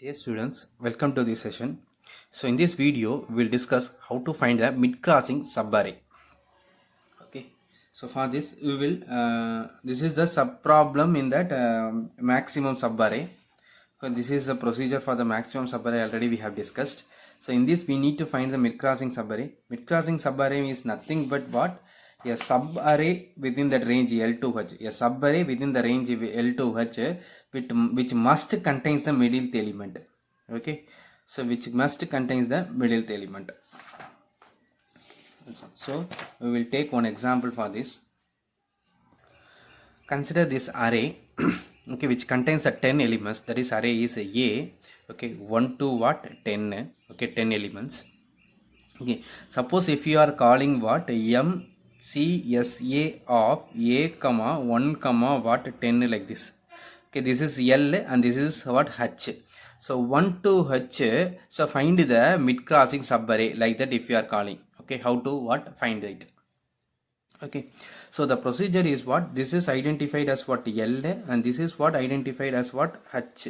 Dear students, welcome to this session. So in this video, we will discuss how to find a mid-crossing subarray. Okay. So for this, we will this is the sub-problem in that maximum subarray. So this is the procedure for the maximum subarray. Already we have discussed. So in this, we need to find the mid-crossing subarray. Mid-crossing subarray is nothing but what? A subarray within that range L2H. A subarray within the range L2H which must contains the middle element. Okay. So which must contains the middle element. So we will take one example for this. Consider this array okay, which contains the 10 elements. That is array is A. Okay, 1 to what? 10. Okay, 10 elements. Okay, suppose if you are calling what? MCSA of A comma 1 comma what 10 like this. Okay, this is L and this is what H. So 1 to H. So find the mid crossing subarray like that if you are calling. Okay, how to what? Find it. Okay, so the procedure is what? This is identified as what? L and this is what identified as what? H.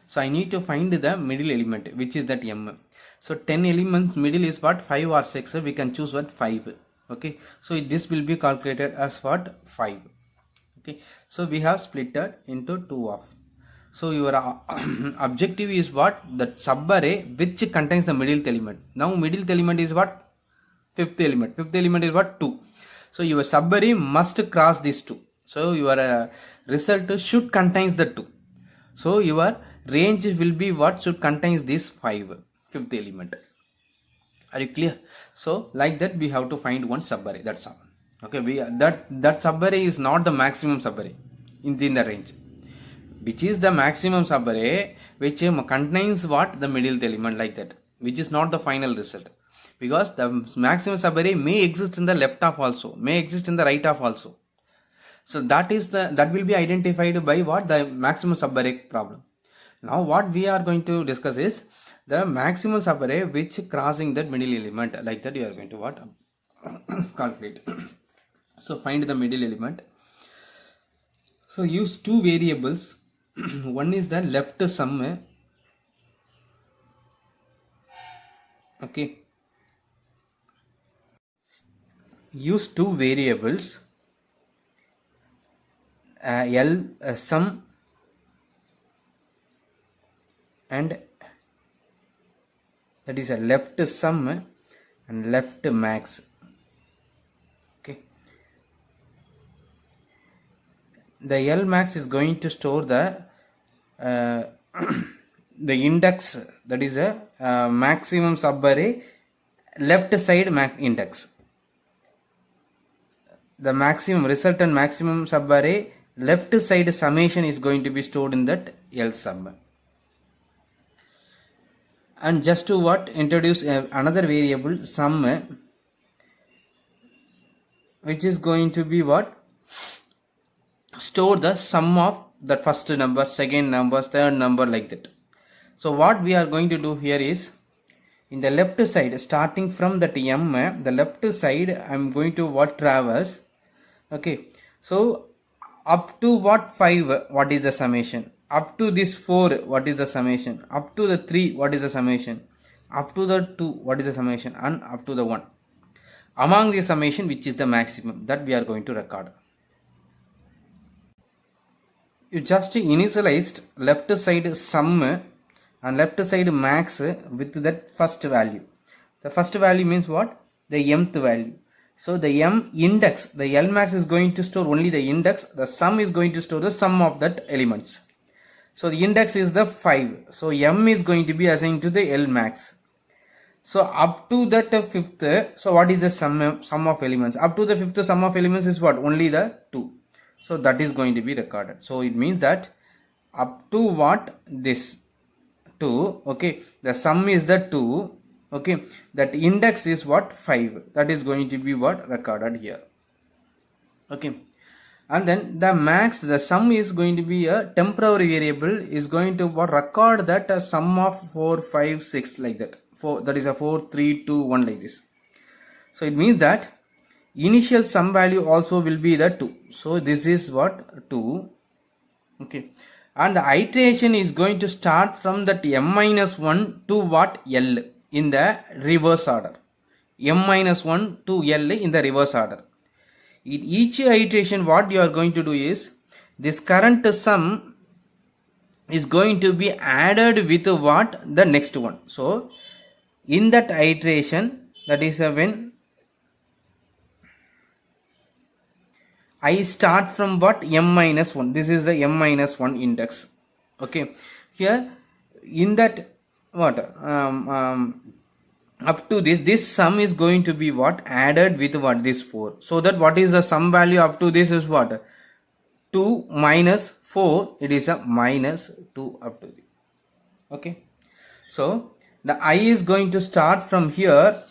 So I need to find the middle element, which is that M. So 10 elements middle is what? 5 or 6. We can choose what? 5. Okay, so this will be calculated as what? 5. Okay, so we have split it into 2 of. So your objective is what? That subarray which contains the middle element. Now middle element is what? Fifth element. Fifth element is what? 2. So your subarray must cross these 2. So your result should contains the 2. So your range will be what? Should contains this 5. Fifth element. Are you clear? So like that we have to find one subarray. That's all. Okay, that subarray is not the maximum subarray in the range. Which is the maximum subarray which contains what? The middle element like that. Which is not the final result. Because the maximum subarray may exist in the left half also, may exist in the right half also. So that will be identified by what? The maximum subarray problem. Now what we are going to discuss is the maximum subarray which crossing that middle element like that you are going to what? Calculate. So find the middle element. So use two variables. One is the left sum. Okay. Use two variables L sum and that is a left sum and left max. Okay, the L max is going to store the the index, that is a maximum subarray left side index. The maximum resultant maximum subarray left side summation is going to be stored in that L sum. And just to what? Introduce another variable sum which is going to be what? Store the sum of the first number, second number, third number like that. So what we are going to do here is in the left side starting from that M, the left side I am going to what? Traverse. Okay, so up to what? 5, what is the summation? Up to this 4, what is the summation? Up to the 3, what is the summation? Up to the 2, what is the summation? And up to the 1. Among the summation, which is the maximum, that we are going to record. You just initialized left side sum and left side max with that first value. The first value means what? The mth value. So the M index, the L max is going to store only the index. The sum is going to store the sum of that elements. So the index is the 5. So M is going to be assigned to the L max. So up to that fifth, so what is the sum of elements? Up to the fifth sum of elements is what? Only the 2. So that is going to be recorded. So it means that up to what? This 2. Okay, the sum is the 2. Okay, that index is what? 5. That is going to be what? Recorded here. Okay, and then the max, the sum is going to be a temporary variable, is going to what? Record that a sum of 4, 5, 6 like that. 4, that is a 4, 3, 2, 1 like this. So it means that initial sum value also will be the 2. So this is what? 2. Okay, and the iteration is going to start from that m minus 1 to what L in the reverse order. M minus 1 to L in the reverse order. In each iteration, what you are going to do is this current sum is going to be added with what the next one. So in that iteration, that is when I start from what m minus 1, this is the m minus 1 index. Okay, here in that what up to this sum is going to be what added with what this 4, so that what is the sum value up to this is what 2 minus 4, it is a minus 2 up to this. Okay, so the I is going to start from here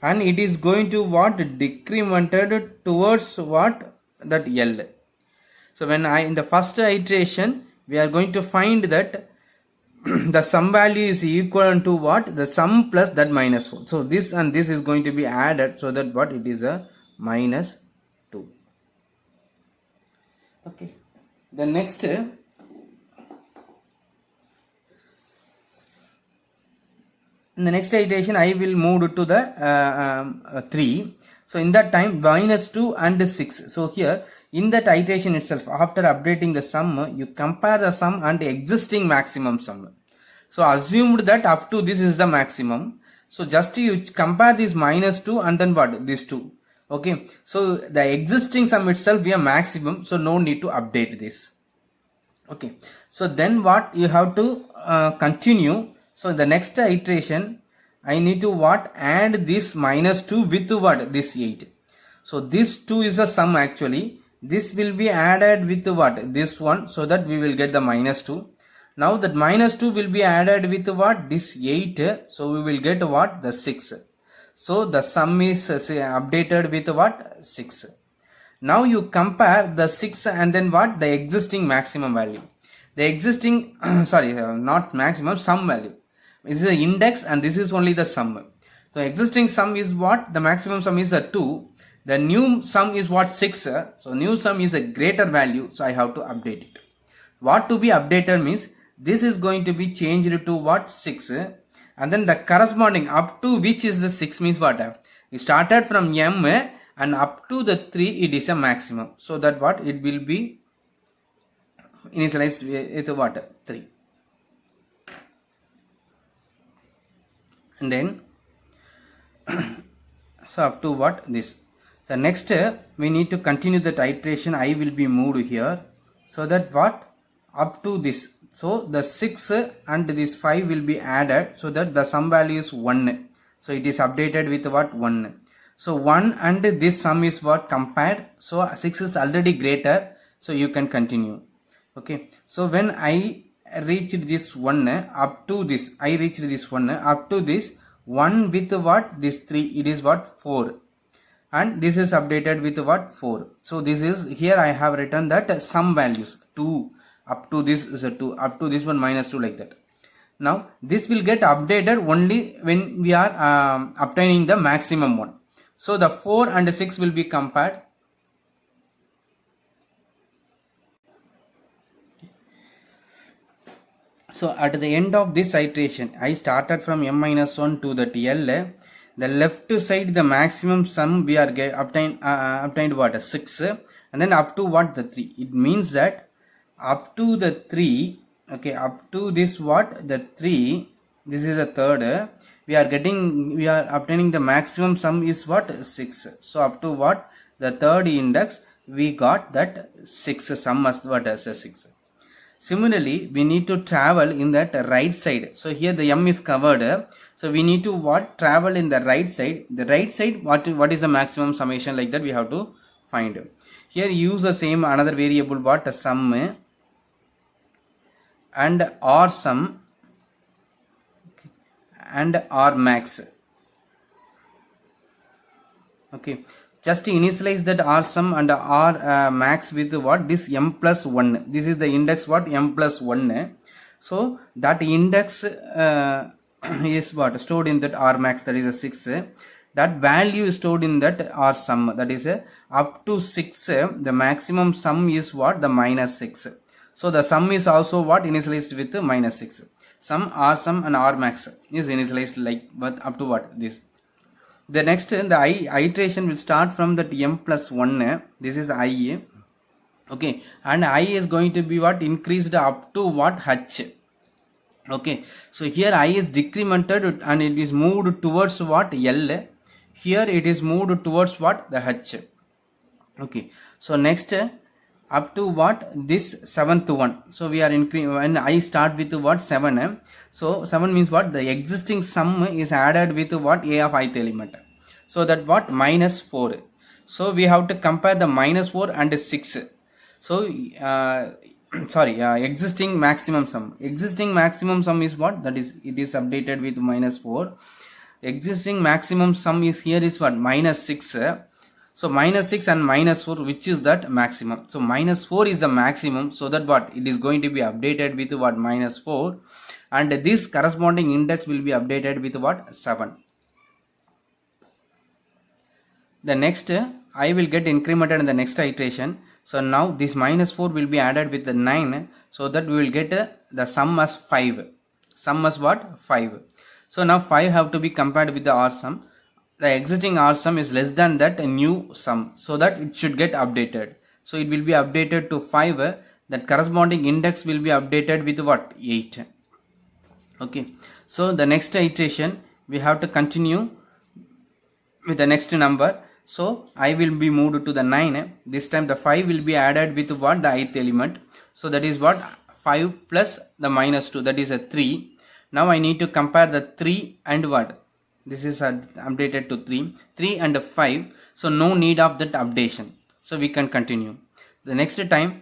and it is going to what decremented towards what that L. So when I in the first iteration we are going to find that the sum value is equal to what the sum plus that minus 4. So this and this is going to be added, so that what it is a minus 2. Okay, the next in the next iteration I will move to the 3. So in that time minus 2 and 6. So here in that iteration itself, after updating the sum, you compare the sum and the existing maximum sum. So assumed that up to this is the maximum. So just you compare this minus 2 and then what this 2. Okay, so the existing sum itself be a maximum, so no need to update this. Okay, so then what you have to continue. So the next iteration I need to what add this minus 2 with what this 8. So this 2 is a sum actually. This will be added with what this one, so that we will get the minus 2. Now that minus 2 will be added with what this 8, so we will get what the 6. So the sum is updated with what 6. Now you compare the 6 and then what the existing maximum value, the existing sorry not maximum, sum value. This is the index and this is only the sum. So existing sum is what the maximum sum is a 2. The new sum is what 6. So new sum is a greater value, so I have to update it. What to be updated means this is going to be changed to what 6, and then the corresponding up to which is the 6 means what you started from m and up to the 3 it is a maximum, so that what it will be initialized with what 3. And then so up to what this. So next we need to continue that iteration. I will be moved here, so that what up to this. So the 6 and this 5 will be added, so that the sum value is 1. So it is updated with what 1. So 1 and this sum is what compared. So 6 is already greater, so you can continue. Okay, so when I reached this 1 up to this, I reached this 1 up to this 1 with what this 3, it is what 4, and this is updated with what 4. So this is here I have written that sum values 2 up to this is a 2, up to this one minus 2, like that. Now this will get updated only when we are obtaining the maximum one. So the 4 and 6 will be compared. So at the end of this iteration, I started from m minus 1 to that L. The left side, the maximum sum we are obtained what 6, and then up to what the 3. It means that up to the 3, okay, up to this what the 3, this is the third, we are obtaining the maximum sum is what 6. So up to what the third index we got that 6 sum as what as a 6. Similarly, we need to travel in that right side. So here the m is covered. So we need to what travel in the right side. The right side, what is the maximum summation, like that we have to find. Here use the same another variable what sum and r sum and r max. Okay, just initialize that r sum and r max with what this m plus 1. This is the index what m plus 1. So that index is what stored in that r max, that is a 6. That value is stored in that r sum, that is up to 6. The maximum sum is what the minus 6. So the sum is also what initialized with minus 6. Sum, R sum and R max is initialized like but up to what this. The next the iteration will start from that m plus 1. This is I. Okay, and I is going to be what increased up to what h. Okay, so here I is decremented and it is moved towards what L. Here it is moved towards what the h. Okay, so next up to what this 7th one. So we are increasing when I start with what 7. So 7 means what the existing sum is added with what a of ith element. So that what minus 4. So we have to compare the minus 4 and 6. So sorry, existing maximum sum. Existing maximum sum is what? That is, it is updated with minus 4. Existing maximum sum is here is what? Minus 6. So minus 6 and minus 4, which is that maximum. So minus 4 is the maximum. So that what? It is going to be updated with what? Minus 4. And this corresponding index will be updated with what? 7. The next I will get incremented in the next iteration. So now this minus 4 will be added with the 9. So that we will get the sum as 5. Sum as what? 5. So now 5 have to be compared with the R sum. The existing R sum is less than that new sum. So that it should get updated. So it will be updated to 5. That corresponding index will be updated with what? 8. Okay. So the next iteration we have to continue with the next number. So I will be moved to the 9. This time the 5 will be added with what? The ith element. So that is what? 5 plus the minus 2, that is a 3. Now I need to compare the 3 and what? This is updated to 3 and 5. So no need of that updation. So we can continue. The next time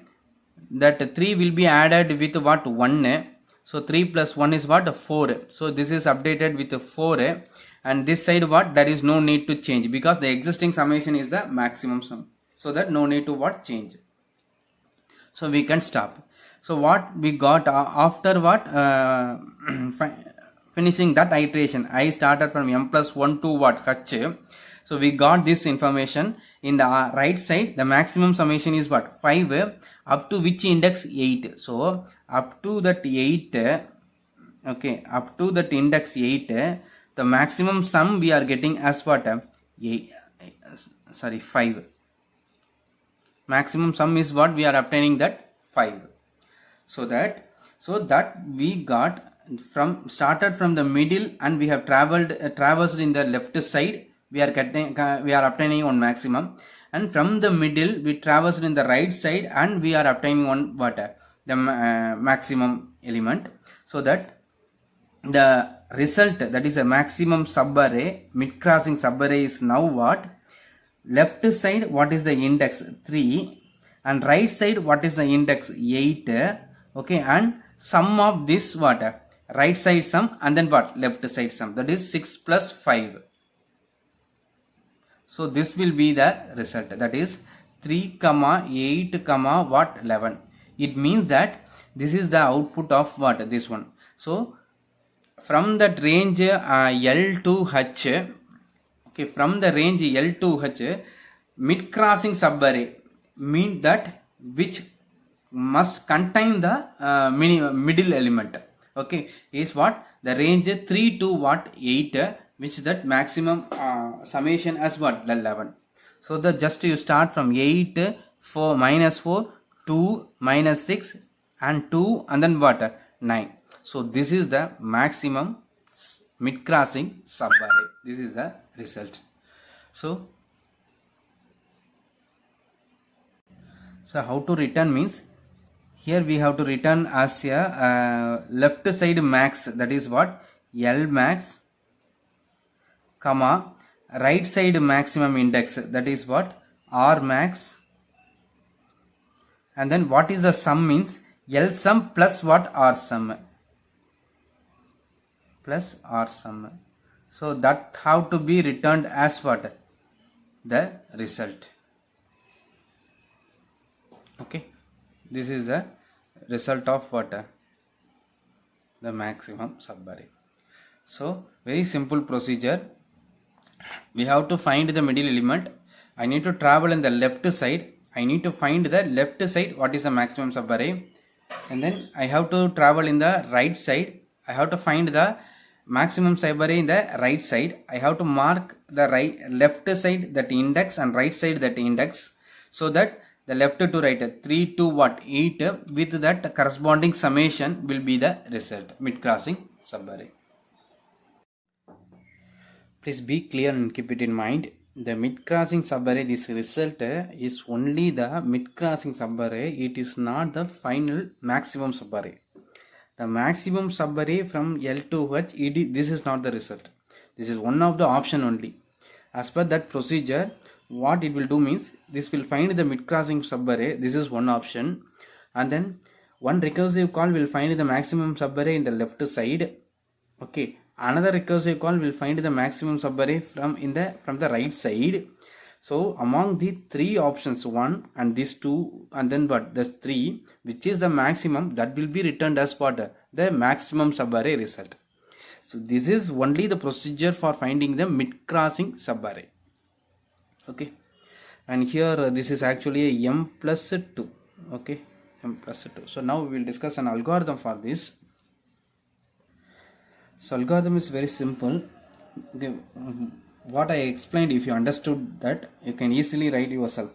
that 3 will be added with what? 1. So 3 plus 1 is what? 4. So this is updated with 4. And this side what? There is no need to change because the existing summation is the maximum sum. So that no need to what? Change. So we can stop. So what we got after what? Finishing that iteration, I started from m plus 1 to what? H. So we got this information. In the right side, the maximum summation is what? 5 up to which index? 8. So up to that 8. Okay, up to that index 8. The maximum sum we are getting as what? 5. Maximum sum is what we are obtaining, that 5. So that we got from started from the middle and we have traversed in the left side. We are obtaining one maximum, and from the middle we traversed in the right side and we are obtaining one what? The maximum element. So that the result, that is a maximum subarray, mid crossing subarray, is now what? Left side what is the index? 3, and right side what is the index? 8. Okay, and sum of this what? Right side sum and then what? Left side sum, that is 6 plus 5. So this will be the result, that is 3, 8, what? 11. It means that this is the output of what? This one. So from that range L to H, okay, from the range L to H, mid crossing subarray means that which must contain the middle element. Okay, is what? The range 3 to what? 8, which that maximum summation as what? 11. So the just you start from 8, 4, minus 4, 2, minus 6 and 2 and then what? 9. So this is the maximum mid crossing subarray. This is the result. So how to return means, here we have to return as a left side max, that is what? L max, comma right side maximum index, that is what? R max, and then what is the sum means? L sum plus what? R sum, plus R sum. So that have to be returned as what? The result. Okay, this is the result of what? The maximum subarray. So very simple procedure. We have to find the middle element. I need to travel in the left side. I need to find the left side what is the maximum subarray. and then I have to travel in the right side. I have to find the maximum subarray in the right side. I have to mark the left side that index and right side that index, so that the left to right 3 to what 8 with that corresponding summation will be the result mid crossing subarray. Please be clear and keep it in mind. The mid-crossing subarray, this result is only the mid-crossing subarray. It is not the final maximum subarray. The maximum subarray from L to H, this is not the result. This is one of the option only. As per that procedure, what it will do means, this will find the mid-crossing subarray. This is one option. And then one recursive call will find the maximum subarray in the left side. Okay, another recursive call will find the maximum subarray from the right side. So among the three options, one and these two, and then what the three, which is the maximum, that will be returned as what the maximum subarray result. So this is only the procedure for finding the mid crossing subarray. Okay, and here this is actually a m plus 2. Okay, m plus 2. So now we will discuss an algorithm for this. So algorithm is very simple. Okay, what I explained, if you understood that, you can easily write yourself.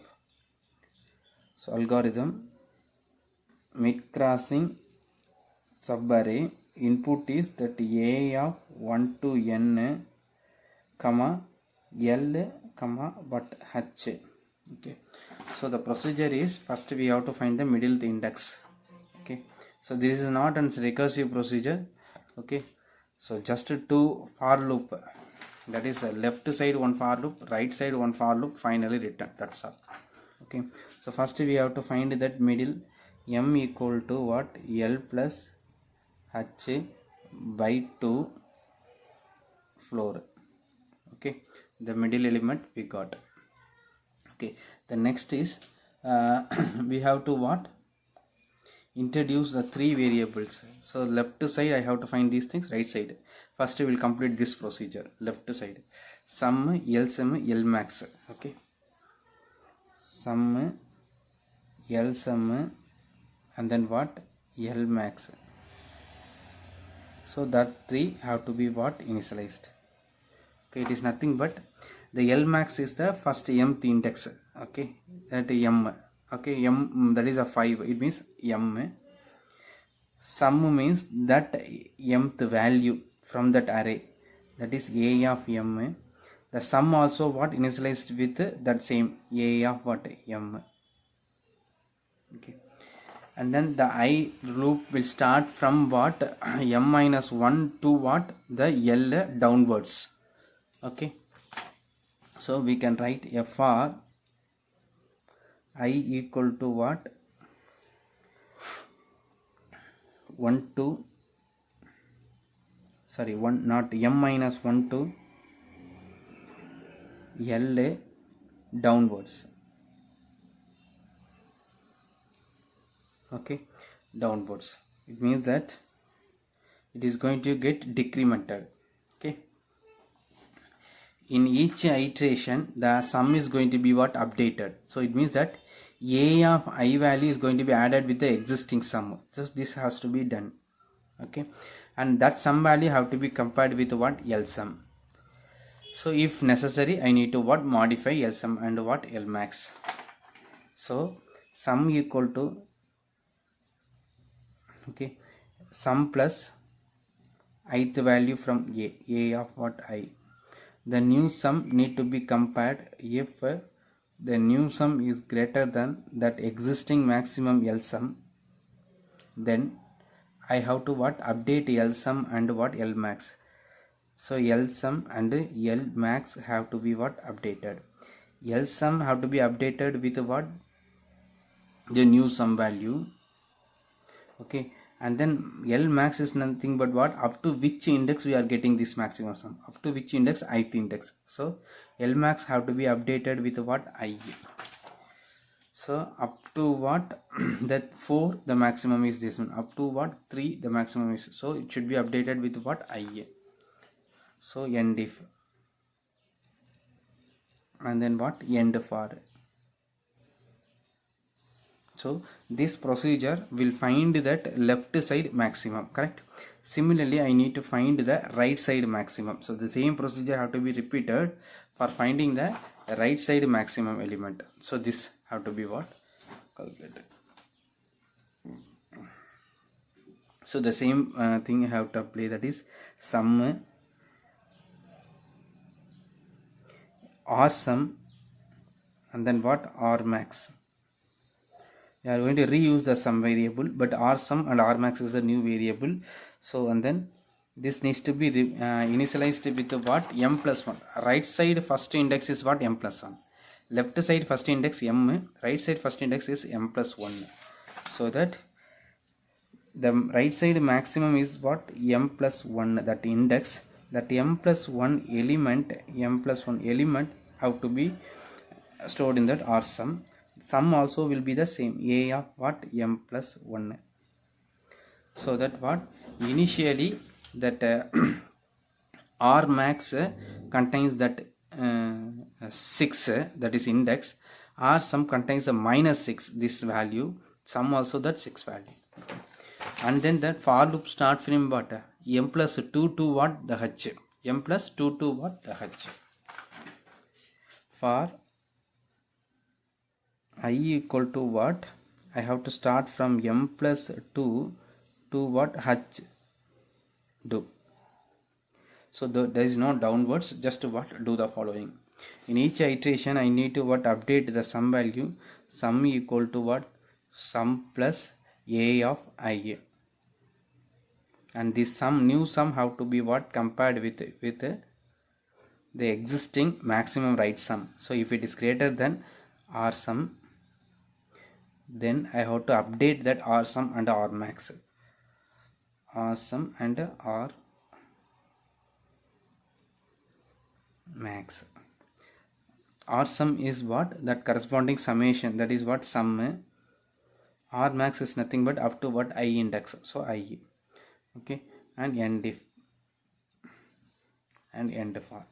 So algorithm, mid crossing subarray, input is that a of 1 to n, comma l, comma but h. Okay, so the procedure is, first we have to find the middle index. Okay, so this is not a recursive procedure. Okay, so just two for loop, that is left side one for loop, right side one for loop, finally return, that's all. Okay, so first we have to find that middle, m equal to what, l plus h by 2 floor. Okay, the middle element we got. Okay, the next is we have to what, introduce the three variables. So left side I have to find these things, right side first we will complete this procedure. Left side sum, LSUM, L max. Okay, sum, LSUM, and then what, L max. So that three have to be what, initialized. Okay, it is nothing but the L max is the first mth index. Okay, that m. Okay, m, that is a 5, it means m. Sum means that mth value from that array, that is a of m. The sum also what, initialized with that same a of what, m. Okay, and then the I loop will start from what, m minus 1 to what, the L downwards. Okay, so we can write for I equal to what, 1 to, sorry, 1, not m minus 1 to L downwards. Okay, downwards, it means that it is going to get decremented. Okay, in each iteration the sum is going to be what, updated. So it means that a of I value is going to be added with the existing sum. So this has to be done. Okay, and that sum value have to be compared with what, LSUM. So if necessary I need to what, modify LSUM and what, L max. So sum equal to, okay, sum plus ith value from a of what, I. The new sum need to be compared if the new sum is greater than that existing maximum LSUM, then I have to what, update LSUM and what, L max. So LSUM and L max have to be what, updated. LSUM have to be updated with what, the new sum value. Okay, and then L max is nothing but what, up to which index we are getting this maximum sum, up to which index, ith index. So L max have to be updated with what, I. So up to what, that 4 the maximum is this one, up to what, 3 the maximum is, so it should be updated with what, I. So end if, and then what, end for. So this procedure will find that left side maximum, correct? Similarly, I need to find the right side maximum. So the same procedure have to be repeated for finding the right side maximum element. So this have to be what? Calculated. So the same thing I have to apply, that is sum or sum and then what? R max. We are going to reuse the sum variable, but R sum and R max is a new variable. So and then this needs to be initialized with what? M plus 1. Right side first index is what? M plus 1. Left side first index M, right side first index is M plus 1. So that the right side maximum is what? M plus 1, that index, that M plus 1 element have to be stored in that R sum. Sum also will be the same, A of what? M plus 1. So that what? Initially that R max contains that 6, that is index. R sum contains a minus 6, this value. Sum also that 6 value. And then that for loop start from what? M plus 2 to what? The H. M plus 2 to what? The H. For I equal to what? I have to start from M plus 2 to what? H do. So there is no downwards, just what? Do the following. In each iteration I need to what? Update the sum value. Sum equal to what? Sum plus A of I. And this sum, new sum have to be what? Compared with the existing maximum right sum. So if it is greater than R sum, then I have to update that R sum and R max. R sum and R max. R sum is what? That corresponding summation, that is what? Sum. R max is nothing but up to what? I index. So I. Okay, and end if and end for.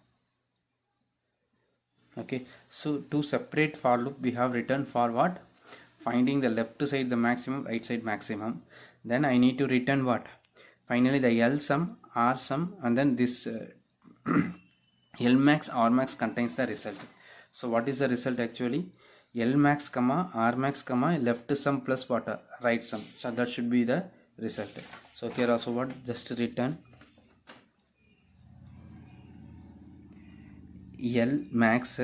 Okay, so to separate for loop we have written for what? Finding the left side the maximum, right side maximum. Then I need to return what? Finally the L sum, R sum, and then this L max, R max contains the result. So what is the result actually? L max comma R max comma left sum plus what? Right sum. So that should be the result. So here also what? Just return L max,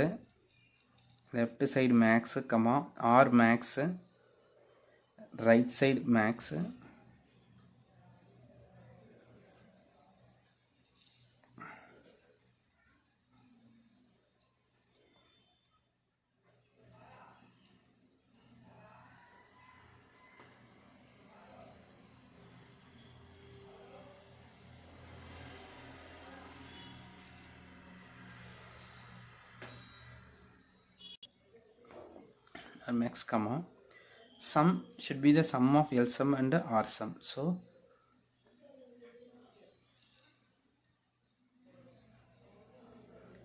left side max comma R max, right side max, R max comma sum should be the sum of L sum and R sum. So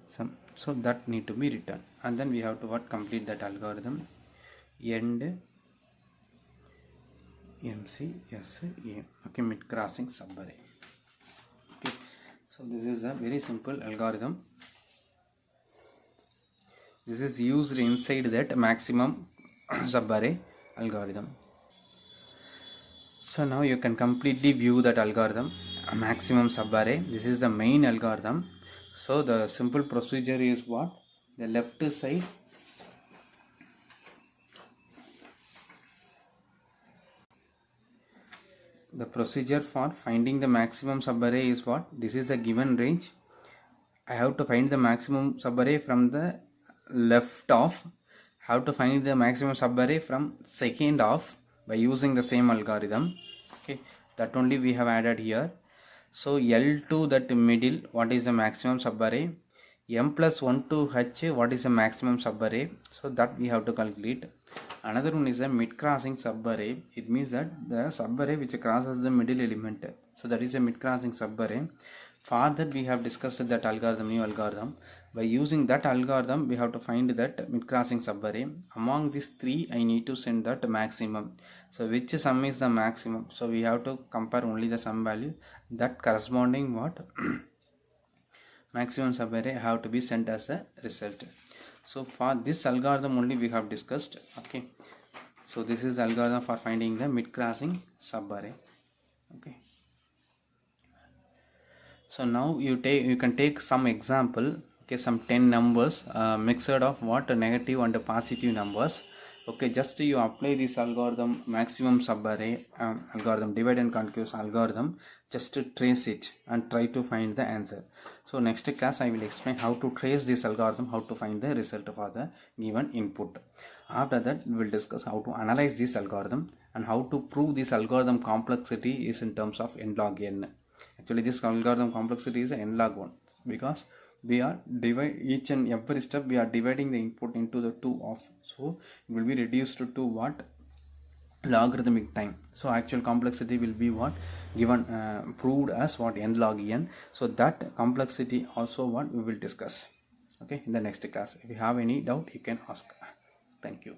sum, so that need to be written, and then we have to what? Complete that algorithm. End MCSA. Okay, mid crossing subarray. Okay, so this is a very simple algorithm. This is used inside that maximum subarray algorithm. So now you can completely view that algorithm, maximum subarray. This is the main algorithm. So the simple procedure is what? The left side the procedure for finding the maximum subarray is what? This is the given range. I have to find the maximum subarray from the left of, have to find the maximum subarray from second of by using the same algorithm. Okay, that only we have added here. So L2, that middle, what is the maximum subarray? M plus 1 to H, what is the maximum subarray? So that we have to calculate. Another one is a mid crossing subarray. It means that the subarray which crosses the middle element. So that is a mid crossing subarray. For that we have discussed that algorithm, new algorithm. By using that algorithm we have to find that mid crossing subarray. Among these three I need to send that maximum. So which sum is the maximum? So we have to compare only the sum value, that corresponding what maximum subarray have to be sent as a result. So for this algorithm only we have discussed. Okay, so this is the algorithm for finding the mid crossing subarray. Okay, so now you can take some example. Okay, some 10 numbers mixed of what negative and positive numbers. Okay, just you apply this algorithm, maximum subarray algorithm, divide and conquer algorithm, just to trace it and try to find the answer. So next class I will explain how to trace this algorithm, how to find the result for the given input. After that we will discuss how to analyze this algorithm and how to prove this algorithm complexity is in terms of n log n. Actually this algorithm complexity is n log 1 because we are divide each and every step we are dividing the input into the 2 of, so it will be reduced to what logarithmic time. So actual complexity will be what given proved as what n log n. So that complexity also what we will discuss, okay, in the next class. If you have any doubt you can ask. Thank you.